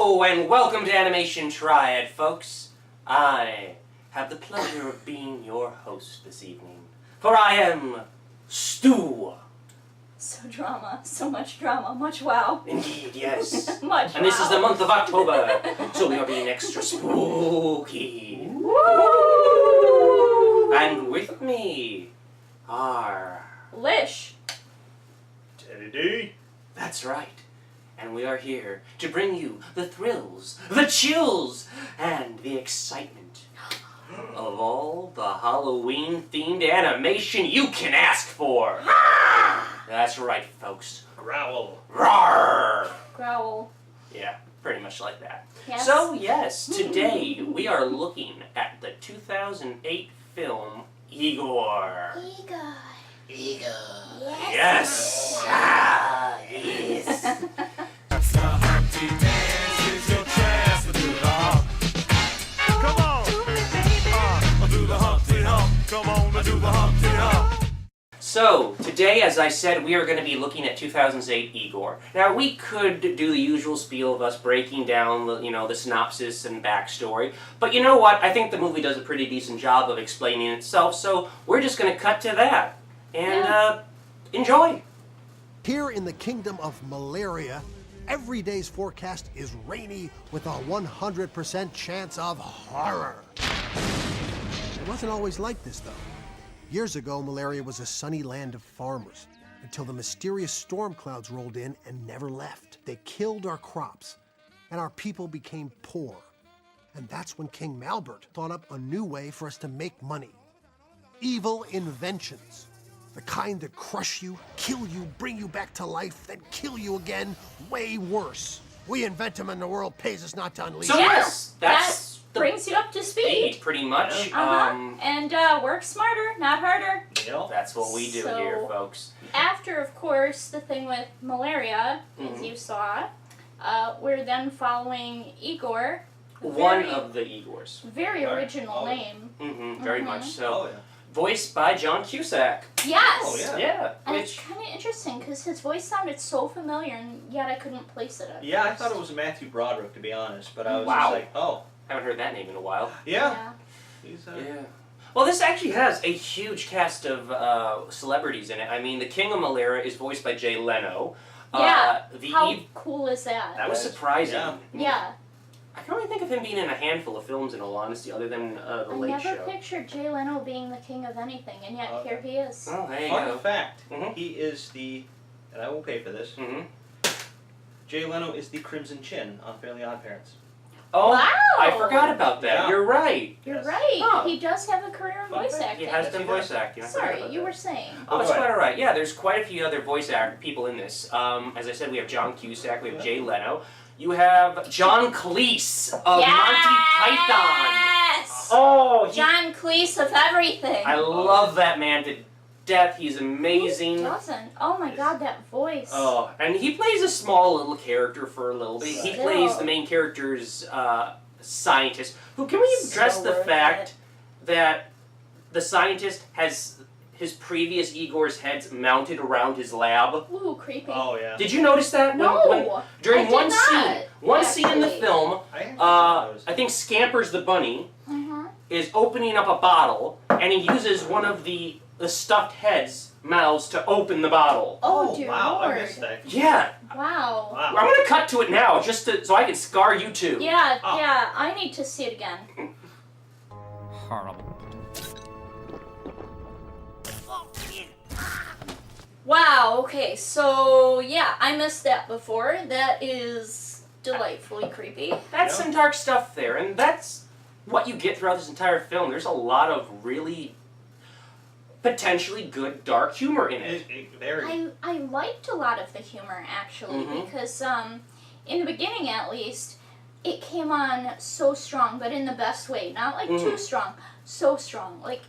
Hello and welcome to Animation Triad, folks. I have the pleasure of being your host this evening, for I am Stu. So drama, so much drama, much wow. Indeed, yes. Much And this is the month of October, so we are being extra spooky. Woo! And with me are... Lish. Teddy D. That's right. And we are here to bring you the thrills, the chills, and the excitement of all the Halloween-themed animation you can ask for. That's right, folks. Growl. Roar! Growl. Yeah, pretty much like that. Yes. So, yes, today we are looking at the 2008 film Igor. Igor. Igor. Yes. Yes. Ah, yes. The Humpty Dance is your chance to do the hump. Come on, do the Humpty Hump. Come on, do the Humpty Hump. So, today, as I said, we are going to be looking at 2008 Igor. Now, we could do the usual spiel of us breaking down, the synopsis and backstory, but you know what? I think the movie does a pretty decent job of explaining itself, so we're just going to cut to that and enjoy. Here in the kingdom of malaria, every day's forecast is rainy with a 100% chance of horror. It wasn't always like this, though. Years ago, malaria was a sunny land of farmers until the mysterious storm clouds rolled in and never left. They killed our crops, and our people became poor. And that's when King Malbert thought up a new way for us to make money. Evil inventions. The kind that crush you, kill you, bring you back to life, then kill you again, way worse. We invent them and the world pays us not to unleash So them. yes, that's That brings you up to speed. pretty much. And work smarter, not harder. Yep. That's what we do So- here, folks. After, of course, the thing with malaria, as you saw, we're then following Igor. One of the Igors. Very original Oh. name. Very much so. Oh, yeah. Voiced by John Cusack. Yes! Oh, yeah. Yeah, And it's which... kind of interesting because his voice sounded so familiar, and yet I couldn't place it at Yeah, I first. thought it was Matthew Broderick, to be honest, but I was Wow. just like, oh, Haven't heard that name in a while. yeah. He's, Yeah. Well, this actually has a huge cast of celebrities in it. I mean, the King of Malaria is voiced by Jay Leno. Yeah. The How Eve... cool is that? That was surprising. Yeah. Yeah. I can only think of him being in a handful of films, in all honesty, other than The I Late never Show. pictured Jay Leno being the king of anything, and yet here he is. Oh, there you Fun go. fact, Mhm. he is the, and I will pay for this, Jay Leno is the Crimson Chin on Fairly Odd Parents. Oh, Wow! I forgot about that. Yeah. You're right. You're Yes. right. Huh. He does have a career in Fun voice fact, acting. He has Yes, done he voice does. acting. I forgot Sorry, about you that. were saying. Oh, that's Go ahead. quite alright. Yeah, there's quite a few other voice people in this. As I said, we have John Cusack, we have Jay Leno. You have John Cleese of Monty Python. Yes! Oh, John Cleese of everything. I love that man to death. He's amazing. Who doesn't? Oh my god, that voice. Oh, and he plays a small little character for a little bit. He Still. plays the main character's scientist. Who can we address So the worth fact that the scientist has his previous Igor's heads mounted around his lab? Ooh, creepy. Oh, yeah. Did you notice that? No, During I did one not, scene in the actually. film, I actually noticed I think Scampers the bunny Uh-huh. is opening up a bottle, and he uses one of the stuffed heads' mouths to open the bottle. Oh, dear wow, Lord. I missed that. Yeah, Wow. Wow. I'm gonna cut to it now, so I can scar you too. Yeah, Oh. yeah, I need to see it again. Horrible. Wow, okay, so yeah, I missed that before. That is delightfully creepy. That's Yeah. some dark stuff there, and that's what you get throughout this entire film. There's a lot of really potentially good dark humor in it. Very. I liked a lot of the humor actually Mhm. because in the beginning at least it came on so strong, but in the best way, not like too strong, so strong. Like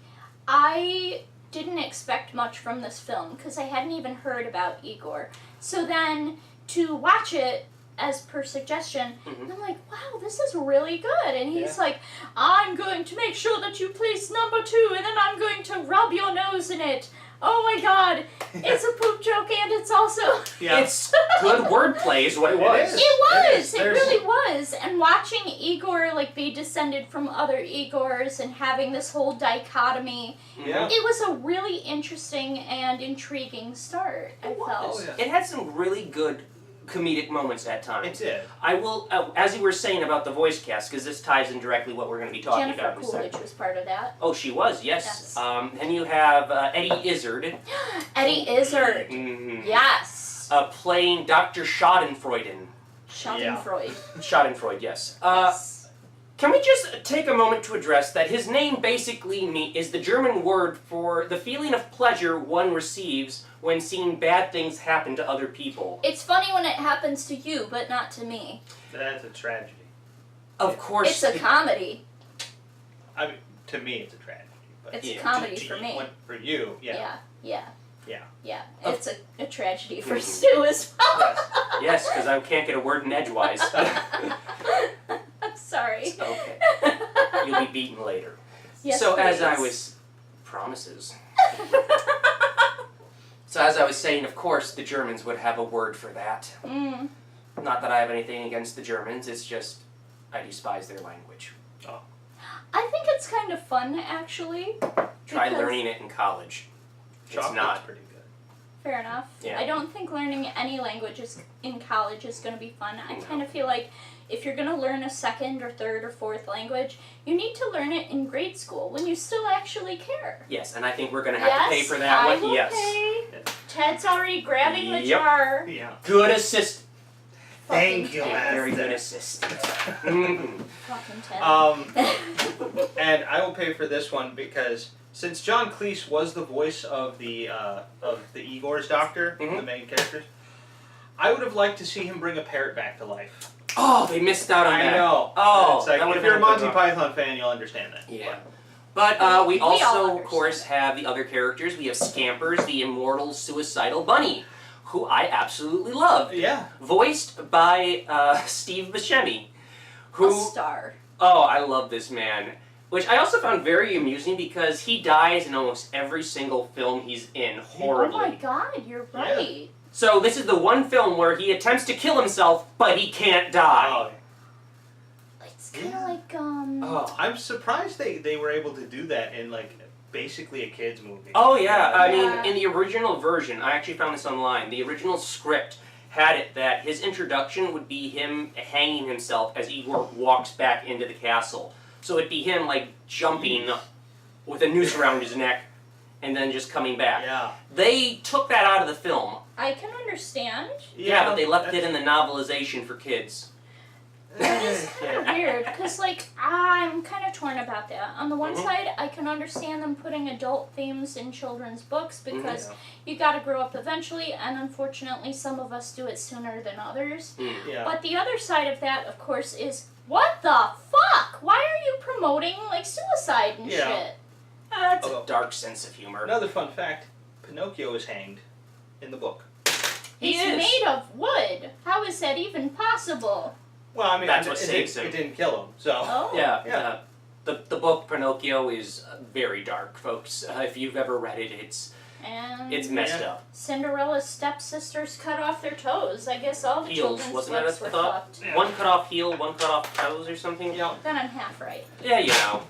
I didn't expect much from this film because I hadn't even heard about Igor. So then to watch it as per suggestion, and I'm like, wow, this is really good. And he's like, I'm going to make sure that you place number 2, and then I'm going to rub your nose in it. Oh my god! It's a poop joke and it's also... Yeah. It's good wordplay is what it was. is. It was! It There's- really was! And watching Igor, like, be descended from other Igors and having this whole dichotomy, Yeah. it was a really interesting and intriguing start, I felt. Oh, yeah. It had some really good comedic moments at times. It did. I will, as you were saying about the voice cast, because this ties in directly what we're going to be talking Jennifer about in a second. Coolidge was part of that. Oh, she was, yes. Yes. Then you have Eddie Izzard. Eddie Izzard. Mhm. Yes. Playing Dr. Schadenfreude. Schadenfreude. Schadenfreude, yes. Yes. Can we just take a moment to address that his name basically is the German word for the feeling of pleasure one receives when seeing bad things happen to other people? It's funny when it happens to you, but not to me. That's a tragedy. Of course. It's a comedy. I mean, to me, it's a tragedy. But It's Yeah. a comedy to for you- me. For you, yeah. Yeah. Yeah. It's a tragedy for Mhm. Stu as well. Yes. Yes, because I can't get a word in edgewise. I'm sorry. Okay. You'll be beaten later. Yes, So as please. I was... Promises. So as I was saying, of course, the Germans would have a word for that. Mm. Not that I have anything against the Germans, it's just I despise their language. I think it's kind of fun, actually. Try Because- learning it in college. It's Chocolate's not. pretty good. Fair enough. Yeah. I don't think learning any languages in college is going to be fun. I No. kind of feel like if you're going to learn a second or third or fourth language, you need to learn it in grade school when you still actually care. Yes, and I think we're going to have to pay for that I one. will Yes. pay. Ted's already grabbing the Yep. jar. Yeah. Good assist. Thank Fucking you, Ted. man. Very good assistant. Mhm. Fucking Ted. And I will pay for this one because since John Cleese was the voice of the Igor's doctor, Mhm. the main characters, I would have liked to see him bring a parrot back to life. Oh, they missed out on I that. know. Oh, It's like, that would if have you're a been a good Monty one. Python fan, you'll understand that. Yeah. But we We all also, of understand course, have the other characters. We have Scampers, the immortal suicidal bunny, who I absolutely love. Yeah. Voiced by Steve Buscemi, a who... star. Oh, I love this man. Which I also found very amusing because he dies in almost every single film he's in horribly. Oh my god, you're right. So this is the one film where he attempts to kill himself, but he can't die. Oh, It's kind of Yeah. like, Oh. I'm surprised they were able to do that in like basically a kids movie. Oh yeah, I mean, Yeah. in the original version, I actually found this online, the original script had it that his introduction would be him hanging himself as Igor walks back into the castle. So it'd be him, like, jumping with a noose around his neck and then just coming back. Yeah. They took that out of the film. I can understand. Yeah, but they left it in the novelization for kids. That is kind of weird, because, like, I'm kind of torn about that. On the one Mhm. side, I can understand them putting adult themes in children's books, because Yeah. you gotta grow up eventually, and unfortunately, some of us do it sooner than others. Mm. Yeah. But the other side of that, of course, is, what the fuck? Why are you promoting, like, suicide and Yeah. shit? That's a Although- dark sense of humor. Another fun fact: Pinocchio is hanged in the book. He He's is. made of wood. How is that even possible? Well, I mean, That's it, what it saves didn't- him. It didn't kill him, so. Oh. Yeah, Yeah. the book Pinocchio is very dark, folks. If you've ever read it, And it's messed Yeah. up. Cinderella's stepsisters cut off their toes. I guess all the Heels, children's wasn't that books a were thought? fucked. Yeah. One cut off heel, one cut off toes or something. Yeah. Then I'm half right. Yeah, you know.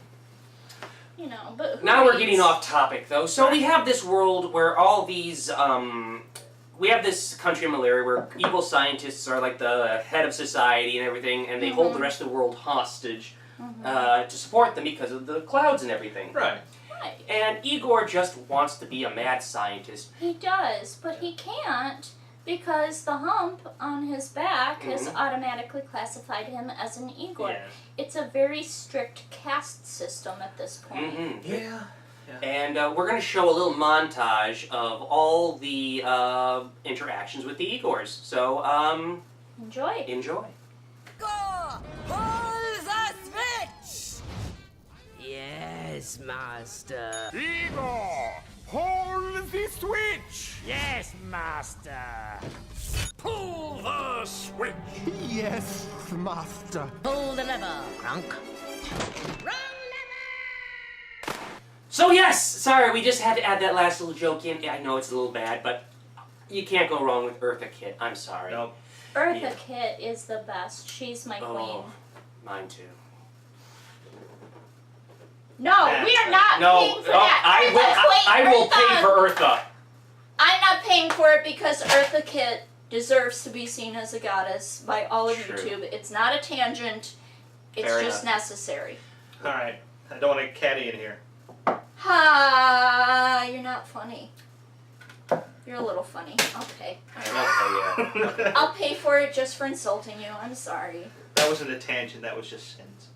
You know, but who Now we're reads? getting off topic though. So we have this world where all these we have this country in malaria where evil scientists are like the head of society and everything, and they hold the rest of the world hostage to support them because of the clouds and everything. Right. Right. And Igor just wants to be a mad scientist. He does, but he can't because the hump on his back has Mhm. automatically classified him as an Igor. Yeah. It's a very strict caste system at this point. Mm-hmm. Yeah. And we're going to show a little montage of all the interactions with the Igors. So Enjoy. enjoy. Igor, pull the switch! Yes, master. Igor, hold the switch. Yes, master. Pull the switch. Yes, master. Pull the lever, Crunk. So yes, sorry, we just had to add that last little joke in. I know it's a little bad, but you can't go wrong with Eartha Kitt. I'm sorry. Nope. Eartha Yeah. Kitt is the best. She's my queen. Oh, mine too. No, we are not paying for that. I will pay for Eartha. I'm not paying for it because Eartha Kitt deserves to be seen as a goddess by all of True. YouTube. It's not a tangent. It's Fair just enough. necessary. All right. I don't want a caddy in here. Ha! You're not funny. You're a little funny. I'll pay. Okay, yeah. I'll pay for it just for insulting you. I'm sorry. That wasn't a tangent. That was just sins.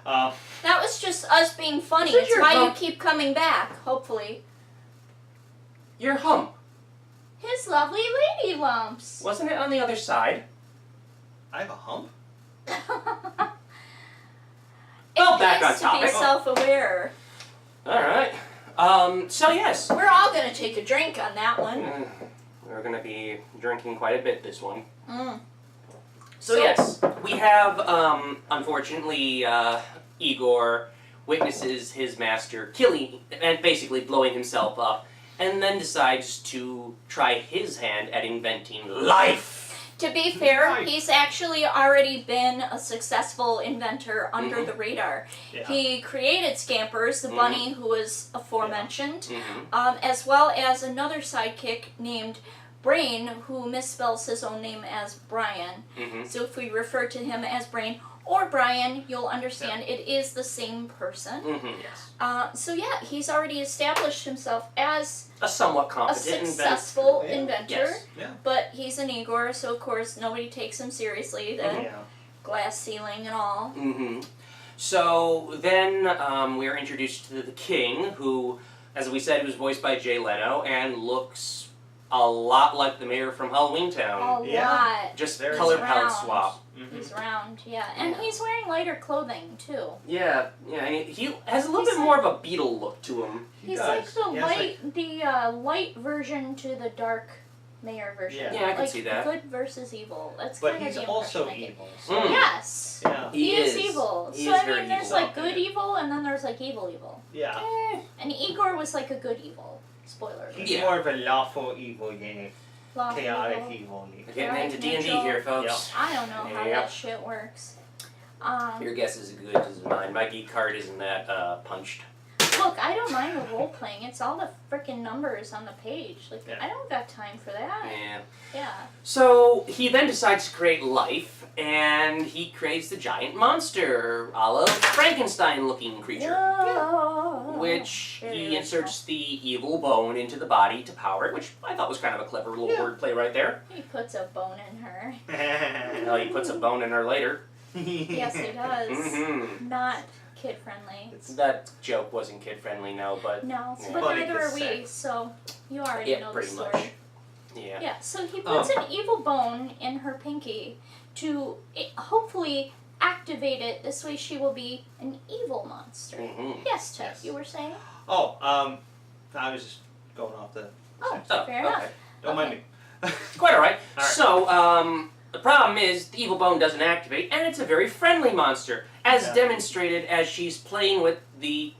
That was just us being funny. This is It's your why you hump. keep coming back, hopefully. Your hump. His lovely lady lumps. Wasn't it on the other side? I have a hump. Well, back on It pays to topic. be self-aware. Alright. So yes. We're all gonna take a drink on that one. We're going to be drinking quite a bit this one. Mm. So yes, we have, unfortunately, Igor witnesses his master killing and basically blowing himself up, and then decides to try his hand at inventing life. To be fair, Right. he's actually already been a successful inventor under Mhm. the radar. Yeah. He created Scampers, the Mhm. bunny who was aforementioned, Mm-hmm. as well as another sidekick named Brain, who misspells his own name as Brian. Mm-hmm. So if we refer to him as Brain or Brian, you'll understand it is the same person. Mm-hmm. Yes. So yeah, he's already established himself as A somewhat a competent inventor. successful Yeah. inventor. Yes. Yeah. But he's an Igor, so of course nobody takes him seriously. The Mhm. Yeah. glass ceiling and all. Mm-hmm. So then we are introduced to the king, who, as we said, was voiced by Jay Leno and looks a lot like the mayor from Halloween Town. A Yeah. lot. Just Very color round. palette swap. Mm-hmm. He's round, yeah. And Yeah. he's wearing lighter clothing, too. Yeah, and he has a little He's bit more of a beetle look to him. He's does. like the He has, light version to the dark mayor version. Yeah. Yeah, I can like, see that. Good versus evil. That's But kind of he's the also impression I get. evil. Mm. Yes. Yeah. He is evil. He So is I very mean, there's evil. like good evil, and then there's like evil. Yeah. And Igor was like a good evil. Spoiler alert. He's Yeah. more of a lawful evil, yeah. Lawful Chaotic evil. evil. We're getting Right, into D&D neutral. here, folks. I don't know how Yep. that shit works. Your guess is as good as mine. My geek card isn't that punched. Look, I don't mind the role playing. It's all the freaking numbers on the page. Like, Yeah. I don't got time for that. Yeah. Yeah. So he then decides to create life, and he creates the giant monster, a la Frankenstein-looking creature. Whoa. Which Very he original. inserts the evil bone into the body to power it, which I thought was kind of a clever little Yeah. wordplay right there. He puts a bone in her. Well, he puts a bone in her later. Yes, he does. Mm-hmm. Not kid friendly. That joke wasn't kid-friendly, no, but No, Yeah. but Funny neither are we. cassette. So you already yeah, know the pretty story. much. Yeah. Yeah. So he puts Oh. an evil bone in her pinky to hopefully activate it. This way, she will be an evil monster. Mm-hmm. Yes, Chuck. Yes. You were saying? Oh, I was just going off the. Oh, Oh, fair enough. okay. Don't mind me. Quite alright. All right. So, the problem is the evil bone doesn't activate, and it's a very friendly monster, as Yeah. demonstrated as she's playing with the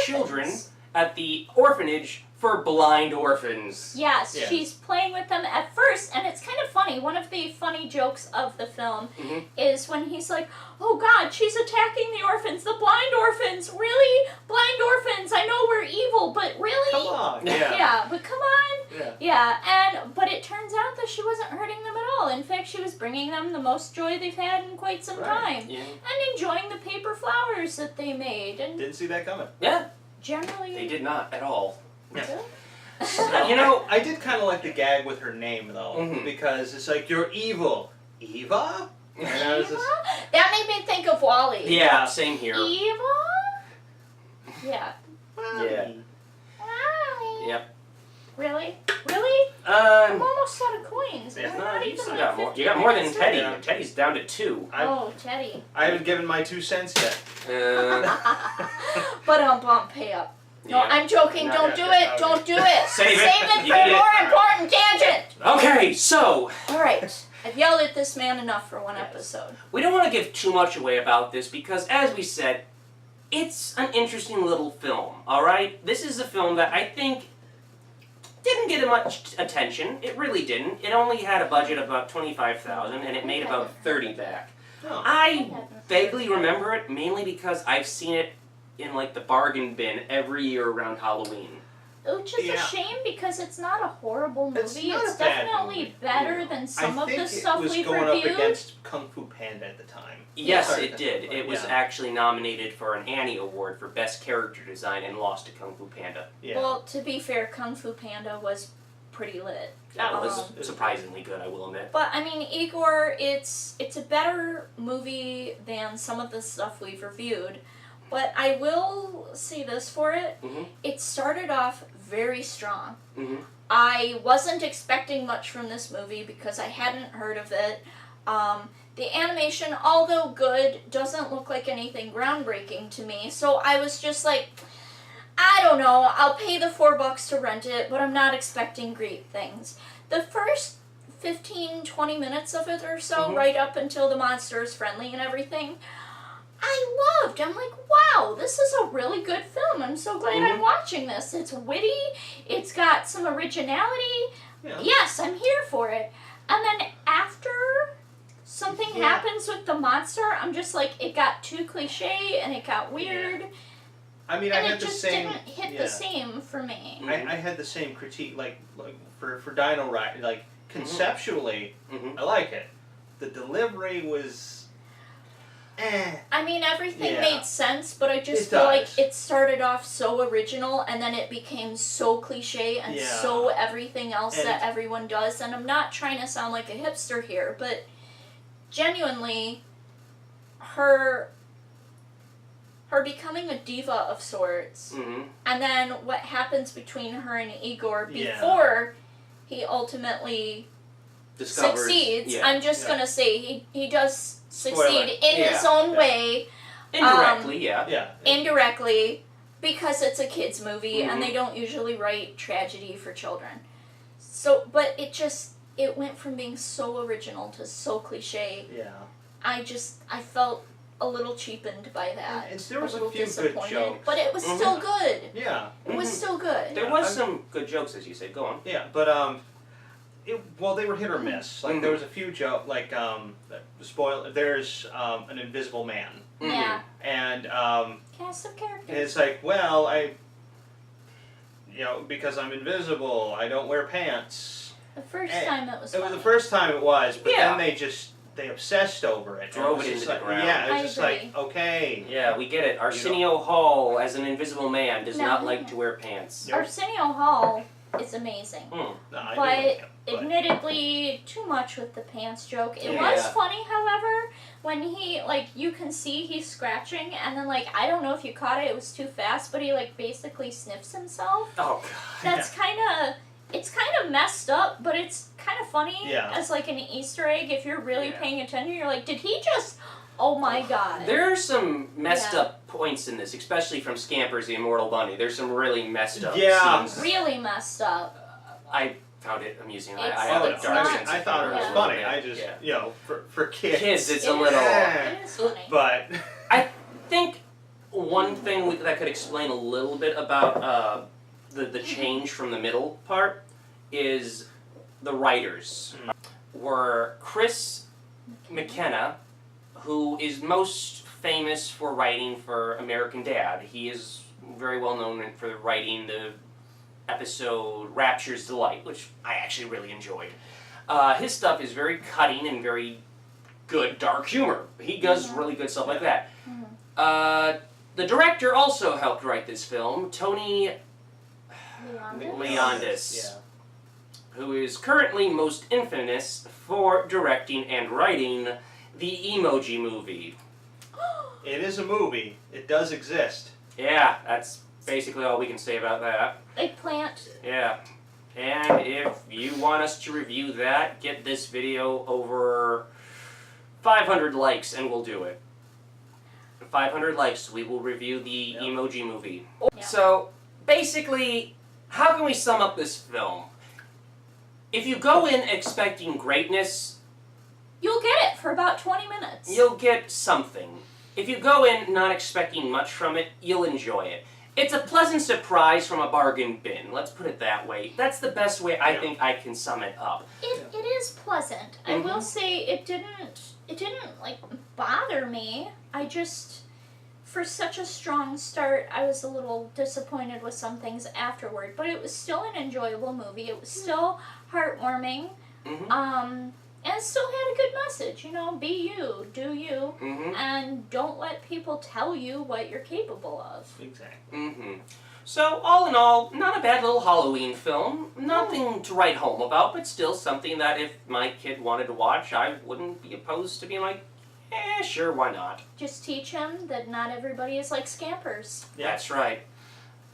children Orphans. at the orphanage for blind orphans. Yes, Yeah. she's playing with them at first, and it's kind of funny. One of the funny jokes of the film Mhm. is when he's like, "Oh God, she's attacking the orphans, the blind orphans. Really, blind orphans? I know we're evil, but really? Come on. Yeah. Yeah, but come on." Yeah. Yeah, but it turns out that she wasn't hurting them at all. In fact, she was bringing them the most joy they've had in quite some Right. time, Yeah. and enjoying the paper flowers that they made. And Didn't see that coming. Yeah, generally, they did not at all. Really? You know, I did kind of like the gag with her name though, Mhm. because it's like you're evil, Eva. And I was just, That made me think of Wally. yeah, same here. Eva? Yeah. Yeah. Wally. Yep. Really? Really? I'm Um, almost out of coins. Yeah. I'm no, not you even still like got more. 50 You got more than minutes Teddy. Yeah. Teddy's down to 2. Oh, Teddy. I haven't given my 2 cents yet. But pay up. No, Yeah. I'm joking. No, Don't yeah, do it. okay. Don't do it. Save it. Save You it for a need it. more important tangent. Okay, so All right. I've yelled at this man enough for one episode. we don't want to give too much away about this because, as we said, it's an interesting little film, alright? This is a film that I think didn't get much attention. It really didn't. It only had a budget of about $25,000 and it made about 30 back. Oh. I vaguely remember it mainly because I've seen it in like the bargain bin every year around Halloween. Which is a shame because it's not a horrible movie. It's not It's a bad definitely movie. better than some of the stuff I think we've it was going reviewed. up against Kung Fu Panda at the time. Yes, Sorry, it did. It was yeah. actually nominated for an Annie Award for Best Character Design and lost to Kung Fu Panda. Yeah. Well, to be fair, Kung Fu Panda was pretty lit. That was surprisingly good, I will admit. But I mean, Igor, it's a better movie than some of the stuff we've reviewed. But I will say this for it: it started off very strong. I wasn't expecting much from this movie because I hadn't heard of it. The animation, although good, doesn't look like anything groundbreaking to me. So I was just like, I don't know, I'll pay the $4 to rent it, but I'm not expecting great things. The first 15-20 minutes of it or so, right up until the monster is friendly and everything, I loved. I'm like, wow, this is a really good film. I'm so glad I'm watching this. It's witty, it's got some originality. Yeah. Yes, I'm here for it. And then after something happens with the monster, I'm just like, it got too cliche and it got weird. I mean, And I it had the just same. didn't hit the same for me. I had the same critique, like for Dino Ride. Like conceptually, I like it. The delivery was, I mean, everything Yeah. made sense, but I just It feel like does. it started off so original and then it became so cliche and Yeah. so everything else And- that everyone does. And I'm not trying to sound like a hipster here, but genuinely, her becoming a diva of sorts, and then what happens between her and Igor Yeah. before he ultimately Discovers, succeeds. yeah. I'm just gonna say he does Spoiler. succeed in his own way, Indirectly, yeah. yeah. indirectly, because it's a kids movie and they don't usually write tragedy for children. So, but it went from being so original to so cliche. Yeah. I felt a little cheapened by that. And there was a little few good disappointed, jokes. but it was still good. Yeah. It was still good. There was some good jokes, as you said. Go on. Yeah, but they were hit or miss. Like there was a few jokes, like spoil. There's an invisible man, Yeah. and Cast of characters. it's like, well, because I'm invisible, I don't wear pants. The first And time it was It was funny. the first time it was, but Yeah. then they obsessed over it. Drove was it just into the like, ground. Yeah, it was I just agree. like, okay. Yeah, we get it. Arsenio Hall, as an invisible man, does No. not like to wear pants. Nope. Arsenio Hall is amazing. No, I But didn't like it, admittedly, too much with the pants joke. It Yeah. was funny, however, when he, you can see he's scratching, and then, I don't know if you caught it, it was too fast, but he, basically sniffs himself. Oh, God. That's it's kind of messed up, but it's kind of funny Yeah. as, an Easter egg. If you're really Yeah. paying attention, you're like, did he just, oh my god. There are some messed Yeah. up points in this, especially from Scampers the Immortal Bunny. There's some really messed up Yeah. scenes. Really messed up. I found it amusing. I It's- have a it's dark not- sense of I thought it humor was a funny. little bit. I just, Yeah. for kids. Kids, it's It a is- little... It is funny. But I think one thing that could explain a little bit about the change from the middle part is the writers. Were Chris McKenna, who is most famous for writing for American Dad. He is very well known for writing the episode Rapture's Delight, which I actually really enjoyed. His stuff is very cutting and very good dark humor. He does really good stuff like that. The director also helped write this film, Tony Leondis, who is currently most infamous for directing and writing the Emoji Movie. it is a movie. It does exist. Yeah, that's basically all we can say about that. Eggplant. Yeah. And if you want us to review that, get this video over 500 likes and we'll do it. 500 likes, we will review the Emoji Movie. Yeah. So, basically, how can we sum up this film? If you go in expecting greatness, You'll get it for about 20 minutes. you'll get something. If you go in not expecting much from it, you'll enjoy it. It's a pleasant surprise from a bargain bin. Let's put it that way. That's the best way I think I can sum it up. It is pleasant. I will say it didn't like bother me. I just, for such a strong start, I was a little disappointed with some things afterward. But it was still an enjoyable movie. It was still heartwarming. And it still had a good message, you know, be you, do you, and don't let people tell you what you're capable of. Exactly. So, all in all, not a bad little Halloween film. Nothing to write home about, but still something that if my kid wanted to watch, I wouldn't be opposed to being like, sure, why not? Just teach him that not everybody is like Scampers. That's right.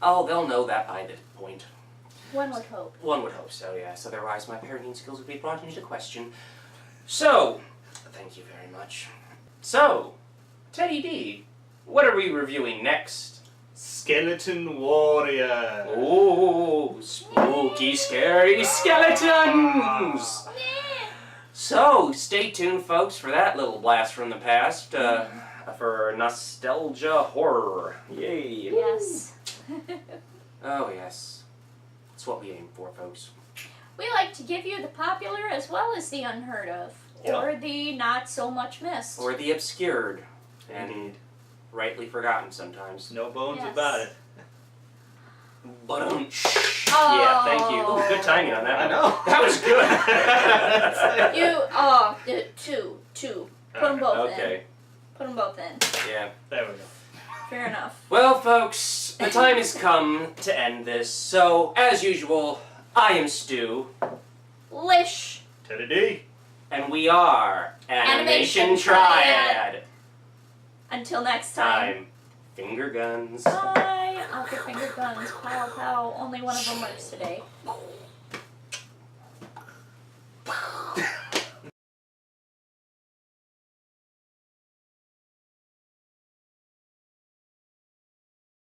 Oh, they'll know that by this point. One would hope. One would hope so, yes. Otherwise, my parenting skills would be brought into question. So, thank you very much. So, Teddy D, what are we reviewing next? Skeleton Warrior. Oh, spooky, scary skeletons! So, stay tuned, folks, for that little blast from the past, for nostalgia horror. Yay! Yes. Oh, yes. That's what we aim for, folks. We like to give you the popular as well as the unheard of, or the not so much missed. Or the obscured, and rightly forgotten sometimes. No bones about it. But Oh. yeah, thank you. Ooh, good timing on that I one. know. That was good. Two. Put them both in. Okay. Put them both in. Yeah. There we go. Fair enough. Well, folks, the time has come to end this. So, as usual, I am Stu. Lish. Teddy D. And we are Animation Triad. Until next time. Finger guns. Bye. Out the finger guns. Pow pow. Only one of them works today.